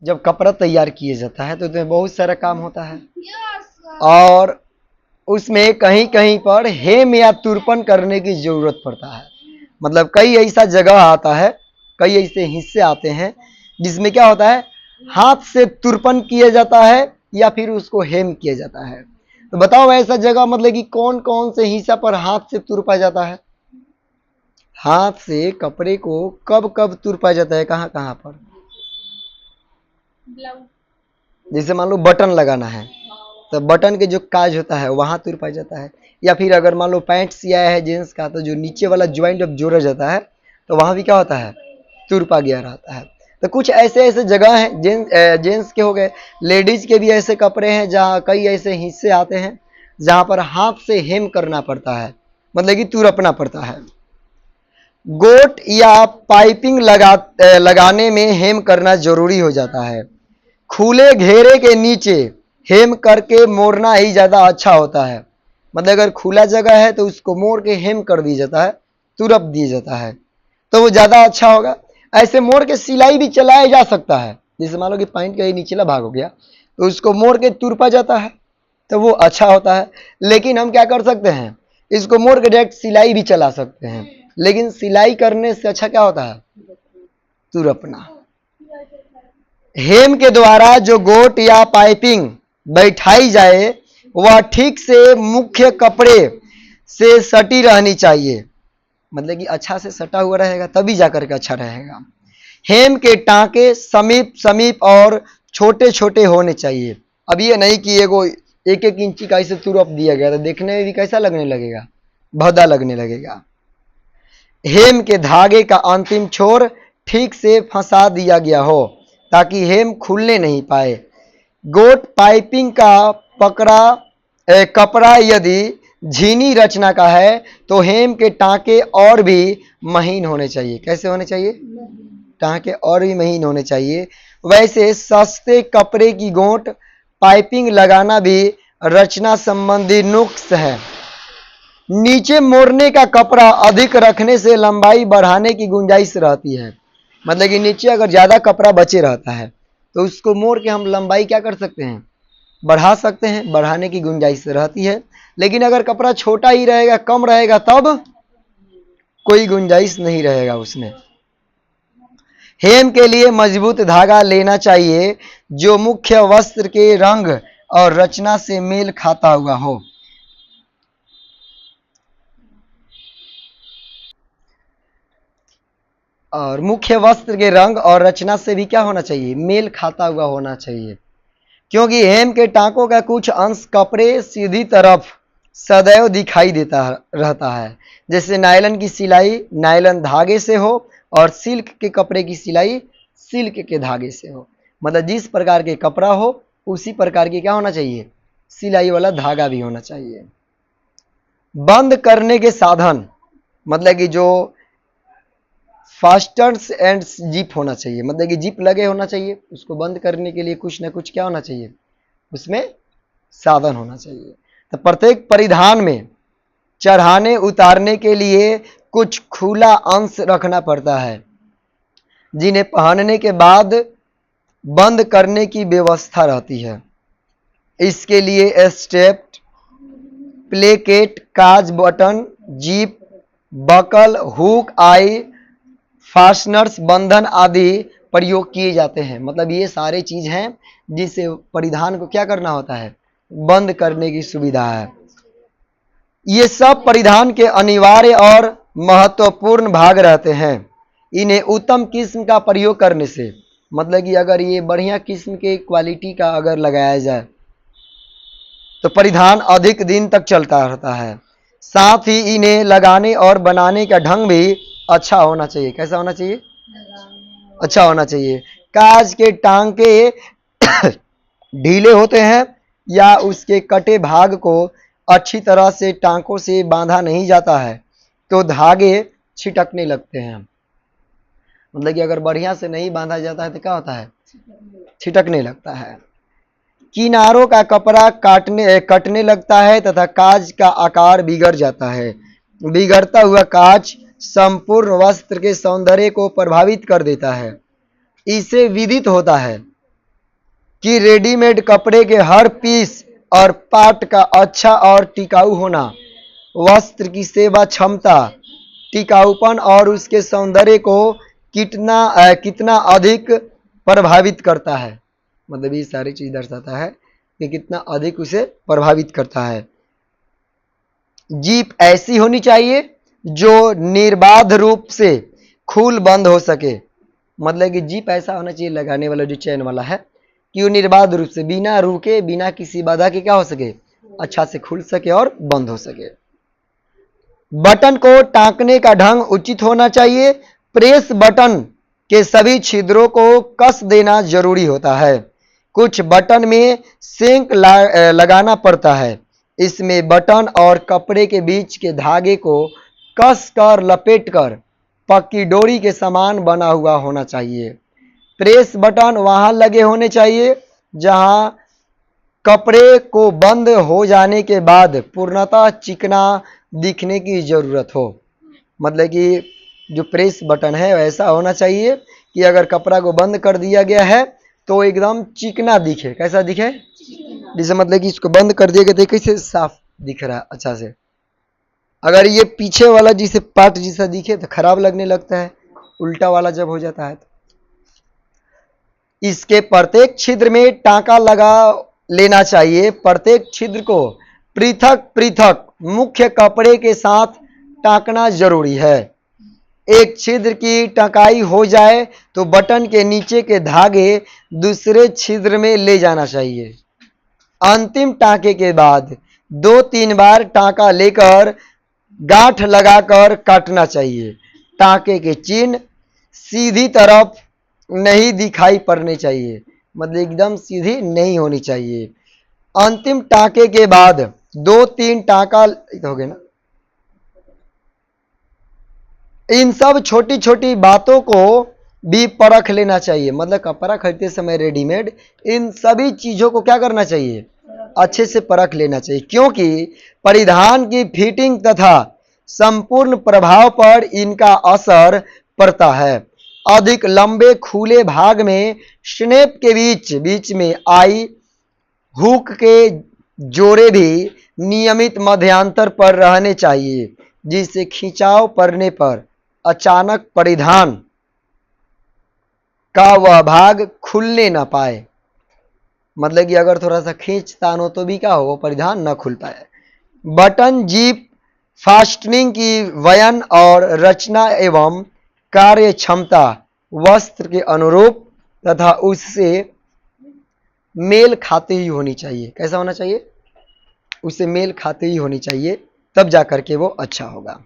जब कपड़ा तैयार किया जाता है तो उसमें बहुत सारा काम होता है और उसमें कहीं कहीं पर हेम या तुरपन करने की जरूरत पड़ता है। मतलब कई ऐसा जगह आता है, कई ऐसे हिस्से आते हैं जिसमें क्या होता है, हाथ से तुरपन किया जाता है या फिर उसको हेम किया जाता है। तो बताओ ऐसा जगह मतलब कि कौन कौन से हिस्सा पर हाथ से तुरपा जाता है? हाथ से कपड़े को कब कब तुरपा जाता है, कहाँ कहाँ पर? जैसे मान लो बटन लगाना है तो बटन के जो काज होता है वहां तुरपा जाता है, या फिर अगर मान लो पैंट सिया है जेंट्स का तो जो नीचे वाला ज्वाइंट जब जोड़ा जाता है तो वहां भी क्या होता है, तुरपा गया रहता है। तो कुछ ऐसे ऐसे जगह हैं, जेंट्स के हो गए, लेडीज के भी ऐसे कपड़े हैं जहाँ कई ऐसे हिस्से आते हैं जहां पर हाथ से हेम करना पड़ता है, मतलब कि तुरपना पड़ता है। गोट या पाइपिंग लगाने में हेम करना जरूरी हो जाता है। खुले घेरे के नीचे हेम करके मोड़ना ही ज्यादा अच्छा होता है। मतलब अगर खुला जगह है तो उसको मोड़ के हेम कर दिया जाता है, तुरप दिया जाता है तो वो ज्यादा अच्छा होगा। ऐसे मोड़ के सिलाई भी चलाया जा सकता है, जैसे मान लो कि पैंट का ये निचला भाग हो गया तो उसको मोड़ के तुरपा जाता है तो वो अच्छा होता है। लेकिन हम क्या कर सकते हैं, इसको मोड़ के डायरेक्ट सिलाई भी चला सकते हैं, लेकिन सिलाई करने से अच्छा क्या होता है, तुरपना। हेम के द्वारा जो गोट या पाइपिंग बैठाई जाए वह ठीक से मुख्य कपड़े से सटी रहनी चाहिए, मतलब कि अच्छा से सटा हुआ रहेगा तभी जाकर के अच्छा रहेगा। हेम के टांके समीप समीप और छोटे छोटे होने चाहिए। अब ये नहीं कि एगो एक एक इंची का इसे तुरप दिया गया तो देखने में भी कैसा लगने लगेगा, भद्दा लगने लगेगा। हेम के धागे का अंतिम छोर ठीक से फंसा दिया गया हो ताकि हेम खुलने नहीं पाए। गोट पाइपिंग का कपड़ा यदि झीनी रचना का है तो हेम के टांके और भी महीन होने चाहिए। कैसे होने चाहिए? टांके और भी महीन होने चाहिए। वैसे सस्ते कपड़े की गोट पाइपिंग लगाना भी रचना संबंधी नुक्स है। नीचे मोड़ने का कपड़ा अधिक रखने से लंबाई बढ़ाने की गुंजाइश रहती है। मतलब कि नीचे अगर ज्यादा कपड़ा बचे रहता है तो उसको मोड़ के हम लंबाई क्या कर सकते हैं, बढ़ा सकते हैं, बढ़ाने की गुंजाइश रहती है। लेकिन अगर कपड़ा छोटा ही रहेगा, कम रहेगा, तब कोई गुंजाइश नहीं रहेगा उसमें। हेम के लिए मजबूत धागा लेना चाहिए जो मुख्य वस्त्र के रंग और रचना से मेल खाता हुआ हो। और मुख्य वस्त्र के रंग और रचना से भी क्या होना चाहिए, मेल खाता हुआ होना चाहिए। क्योंकि हेम के टांकों का कुछ अंश कपड़े सीधी तरफ सदैव दिखाई देता रहता है। जैसे नायलन की सिलाई नायलन धागे से हो और सिल्क के कपड़े की सिलाई सिल्क के धागे से हो। मतलब जिस प्रकार के कपड़ा हो उसी प्रकार की क्या होना चाहिए, सिलाई वाला धागा भी होना चाहिए। बंद करने के साधन मतलब कि जो फास्टर्स एंड जिप होना चाहिए, मतलब कि जिप लगे होना चाहिए, उसको बंद करने के लिए कुछ ना कुछ क्या होना चाहिए, उसमें साधन होना चाहिए। तो प्रत्येक परिधान में चढ़ाने उतारने के लिए कुछ खुला अंश रखना पड़ता है जिन्हें पहनने के बाद बंद करने की व्यवस्था रहती है। इसके लिए स्टेप, प्लेकेट, काज, बटन, जीप, बकल, हुक, आई, फास्टनर्स, बंधन आदि प्रयोग किए जाते हैं। मतलब ये सारे चीज हैं जिससे परिधान को क्या करना होता है, बंद करने की सुविधा है। ये सब परिधान के अनिवार्य और महत्वपूर्ण भाग रहते हैं। इन्हें उत्तम किस्म का प्रयोग करने से, मतलब कि अगर ये बढ़िया किस्म के क्वालिटी का अगर लगाया जाए तो परिधान अधिक दिन तक चलता रहता है। साथ ही इन्हें लगाने और बनाने का ढंग भी अच्छा होना चाहिए। कैसा होना चाहिए, अच्छा होना चाहिए। काज के टांके ढीले होते हैं या उसके कटे भाग को अच्छी तरह से टांकों से बांधा नहीं जाता है तो धागे छिटकने लगते हैं। मतलब कि अगर बढ़िया से नहीं बांधा जाता है तो क्या होता है, छिटकने लगता है। किनारों का कपड़ा कटने लगता है तथा काज का आकार बिगड़ जाता है। बिगड़ता हुआ काज संपूर्ण वस्त्र के सौंदर्य को प्रभावित कर देता है। इससे विदित होता है कि रेडीमेड कपड़े के हर पीस और पार्ट का अच्छा और टिकाऊ होना वस्त्र की सेवा क्षमता, टिकाऊपन और उसके सौंदर्य को कितना अधिक प्रभावित करता है। मतलब ये सारी चीज दर्शाता है कि कितना अधिक उसे प्रभावित करता है। जीप ऐसी होनी चाहिए जो निर्बाध रूप से खुल बंद हो सके। मतलब कि जीप ऐसा होना चाहिए लगाने वाला जो चैन वाला है कि वो निर्बाध रूप से बिना रुके बिना किसी बाधा के क्या हो सके, अच्छा से खुल सके और बंद हो सके। बटन को टांकने का ढंग उचित होना चाहिए। प्रेस बटन के सभी छिद्रों को कस देना जरूरी होता है। कुछ बटन में सेंक लगाना पड़ता है। इसमें बटन और कपड़े के बीच के धागे को कस कर लपेट कर पक्की डोरी के समान बना हुआ होना चाहिए। प्रेस बटन वहां लगे होने चाहिए जहां कपड़े को बंद हो जाने के बाद पूर्णतः चिकना दिखने की जरूरत हो। मतलब कि जो प्रेस बटन है ऐसा होना चाहिए कि अगर कपड़ा को बंद कर दिया गया है तो एकदम चिकना दिखे। कैसा दिखे? जैसे मतलब कि इसको बंद कर दिया गया तो कैसे साफ दिख रहा है अच्छा से। अगर ये पीछे वाला जिसे पार्ट जैसा दिखे तो खराब लगने लगता है, उल्टा वाला जब हो जाता है। इसके प्रत्येक छिद्र में टांका लगा लेना चाहिए। प्रत्येक छिद्र को पृथक पृथक मुख्य कपड़े के साथ टांकना जरूरी है। एक छिद्र की टकाई हो जाए तो बटन के नीचे के धागे दूसरे छिद्र में ले जाना चाहिए। अंतिम टांके के बाद 2-3 बार टांका लेकर गांठ लगाकर काटना चाहिए। टांके के चिन्ह सीधी तरफ नहीं दिखाई पड़ने चाहिए। मतलब एकदम सीधी नहीं होनी चाहिए। अंतिम टांके के बाद 2-3 टांका हो गया ना। इन सब छोटी छोटी बातों को भी परख लेना चाहिए। मतलब कपड़ा खरीदते समय रेडीमेड इन सभी चीजों को क्या करना चाहिए, अच्छे से परख लेना चाहिए, क्योंकि परिधान की फिटिंग तथा संपूर्ण प्रभाव पर इनका असर पड़ता है। अधिक लंबे खुले भाग में स्नेप के बीच में आई हुक के जोड़े भी नियमित मध्यांतर पर रहने चाहिए, जिससे खिंचाव पड़ने पर अचानक परिधान का वह भाग खुलने न पाए। मतलब कि अगर थोड़ा सा खींचतान हो तो भी क्या हो, परिधान न खुल पाए। बटन जीप फास्टनिंग की वयन और रचना एवं कार्य क्षमता वस्त्र के अनुरूप तथा उससे मेल खाते ही होनी चाहिए। कैसा होना चाहिए? उससे मेल खाते ही होनी चाहिए, तब जाकर के वो अच्छा होगा।